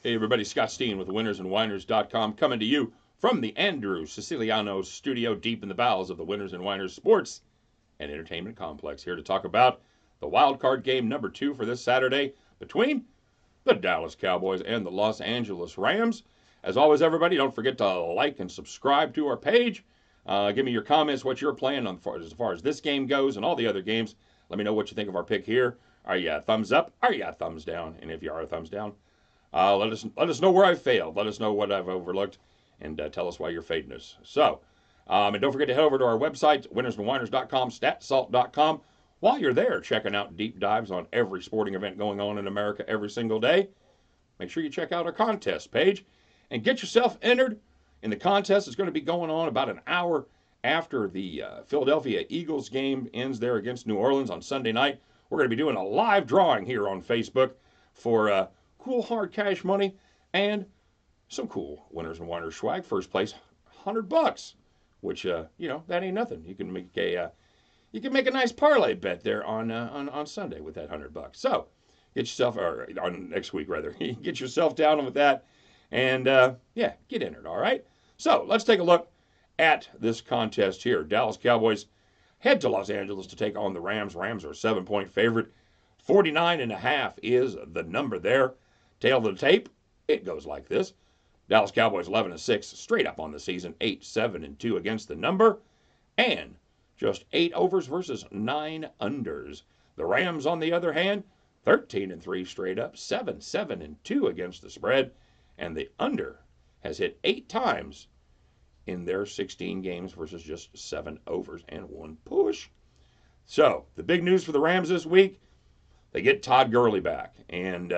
Hey everybody, Scott Steen with winnersandwhiners.com coming to you from the Andrew Siciliano studio deep in the bowels of the Winners and Whiners Sports and Entertainment Complex, here to talk about the wild card game number 2 for this Saturday between the Dallas Cowboys and the Los Angeles Rams. As always, everybody, don't forget to like and subscribe to our page. Give me your comments, what you're playing on as far as this game goes and all the other games. Let me know what you think of our pick here. Are you a thumbs up? Are you a thumbs down? And if you are a thumbs down, let us know where I failed. Let us know what I've overlooked, and tell us why you're fading us. So, and don't forget to head over to our website, winnersandwhiners.com, statsalt.com. While you're there checking out deep dives on every sporting event going on in America every single day, make sure you check out our contest page and get yourself entered in the contest. It's going to be going on about an hour after the Philadelphia Eagles game ends there against New Orleans on Sunday night. We're going to be doing a live drawing here on Facebook for cool hard cash money and some cool Winners and Whiners swag. First place, $100, which that ain't nothing. You can make a nice parlay bet there on Sunday with that $100. So get yourself, or on next week rather, get yourself down with that, and get entered. All right. So let's take a look at this contest here. Dallas Cowboys head to Los Angeles to take on the Rams. Rams are a 7-point favorite. 49.5 is the number there. Tail of the tape, it goes like this. Dallas Cowboys 11-6 straight up on the season, 8-7-2 against the number, and just 8 overs versus 9 unders. The Rams, on the other hand, 13-3 straight up, 7-7-2 against the spread, and the under has hit 8 times in their 16 games versus just 7 overs and 1 push. So the big news for the Rams this week, they get Todd Gurley back, and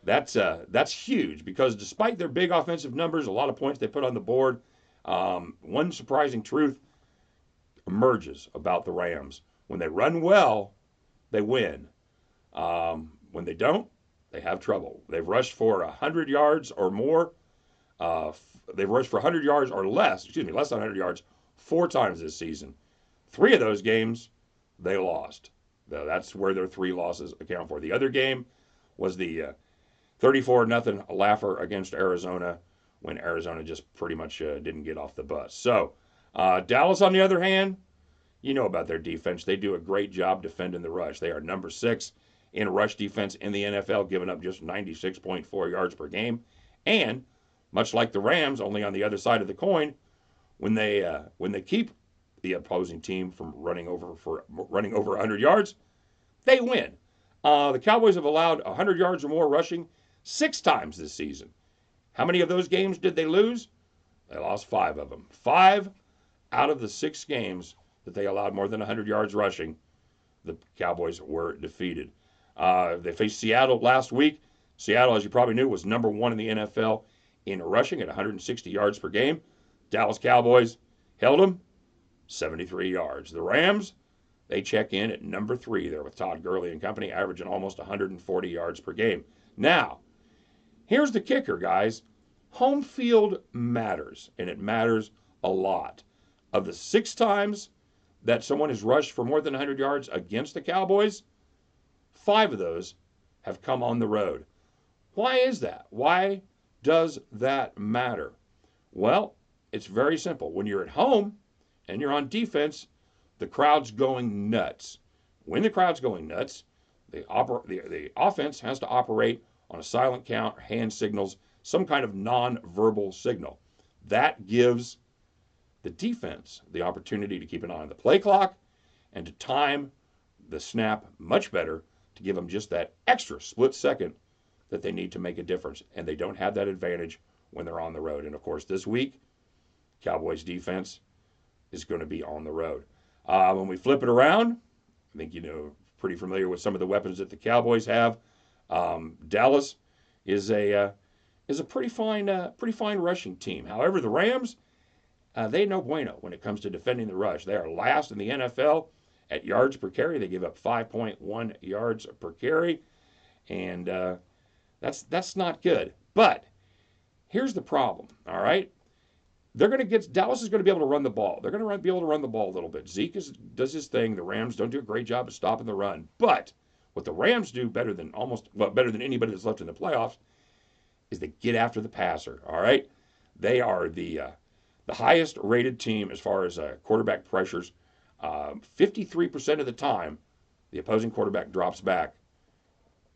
that's huge, because despite their big offensive numbers, a lot of points they put on the board, one surprising truth emerges about the Rams. When they run well, they win. When they don't, they have trouble. They've rushed for 100 yards or more. They've rushed for 100 yards or less than 100 yards 4 times this season. 3 of those games, they lost. That's where their 3 losses account for. The other game was the 34-0 laugher against Arizona, when Arizona just pretty much didn't get off the bus. So Dallas, on the other hand, you know about their defense. They do a great job defending the rush. They are number 6 in rush defense in the NFL, giving up just 96.4 yards per game. And much like the Rams, only on the other side of the coin, when they keep the opposing team from running over 100 yards, they win. The Cowboys have allowed 100 yards or more rushing 6 times this season. How many of those games did they lose? They lost 5 of them. 5 out of the 6 games that they allowed more than 100 yards rushing, the Cowboys were defeated. They faced Seattle last week. Seattle, as you probably knew, was number 1 in the NFL in rushing at 160 yards per game. Dallas Cowboys held them 73 yards. The Rams, they check in at number 3 there with Todd Gurley and company, averaging almost 140 yards per game. Now, here's the kicker, guys. Home field matters, and it matters a lot. Of the 6 times that someone has rushed for more than 100 yards against the Cowboys, 5 of those have come on the road. Why is that? Why does that matter? Well, it's very simple. When you're at home and you're on defense, the crowd's going nuts. When the crowd's going nuts, the offense has to operate on a silent count, hand signals, some kind of non-verbal signal. That gives the defense the opportunity to keep an eye on the play clock and to time the snap much better, to give them just that extra split second that they need to make a difference. And they don't have that advantage when they're on the road. And of course, this week, Cowboys defense is going to be on the road. When we flip it around, I think pretty familiar with some of the weapons that the Cowboys have. Dallas is a pretty fine rushing team. However, the Rams, they no bueno when it comes to defending the rush. They are last in the NFL at yards per carry. They give up 5.1 yards per carry, and that's not good. But here's the problem. All right, Dallas is going to be able to run the ball. They're going to be able to run the ball a little bit. Zeke does his thing. The Rams don't do a great job of stopping the run. But what the Rams do better than anybody that's left in the playoffs is they get after the passer. All right, they are the highest rated team as far as quarterback pressures. 53% of the time, the opposing quarterback drops back.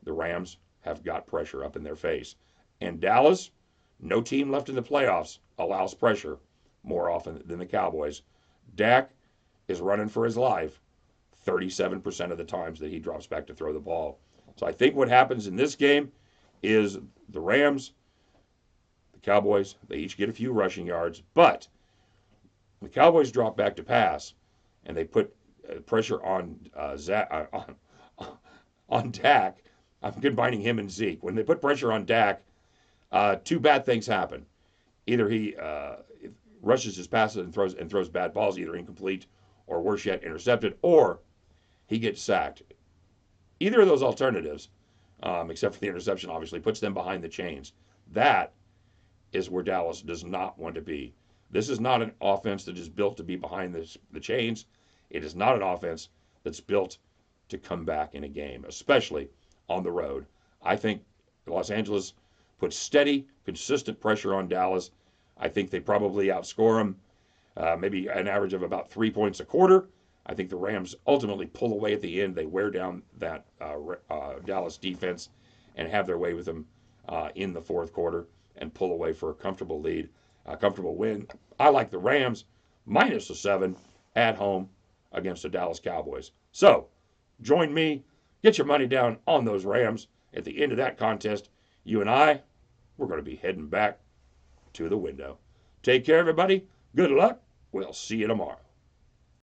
The Rams have got pressure up in their face. And Dallas, no team left in the playoffs allows pressure more often than the Cowboys. Dak is running for his life 37% of the times that he drops back to throw the ball. So I think what happens in this game is the Rams, the Cowboys, they each get a few rushing yards, but the Cowboys drop back to pass, and they put pressure on on Dak. I'm combining him and Zeke. When they put pressure on Dak, two bad things happen. Either he rushes his passes and throws bad balls, either incomplete or worse yet, intercepted, or he gets sacked. Either of those alternatives, except for the interception, obviously, puts them behind the chains. That is where Dallas does not want to be. This is not an offense that is built to be behind the chains. It is not an offense that's built to come back in a game, especially on the road. I think Los Angeles puts steady, consistent pressure on Dallas. I think they probably outscore them, maybe an average of about 3 points a quarter. I think the Rams ultimately pull away at the end. They wear down that Dallas defense and have their way with them in the fourth quarter and pull away for a comfortable lead, a comfortable win. I like the Rams minus a 7 at home against the Dallas Cowboys. So join me. Get your money down on those Rams. At the end of that contest, you and I, we're going to be heading back to the window. Take care, everybody. Good luck. We'll see you tomorrow.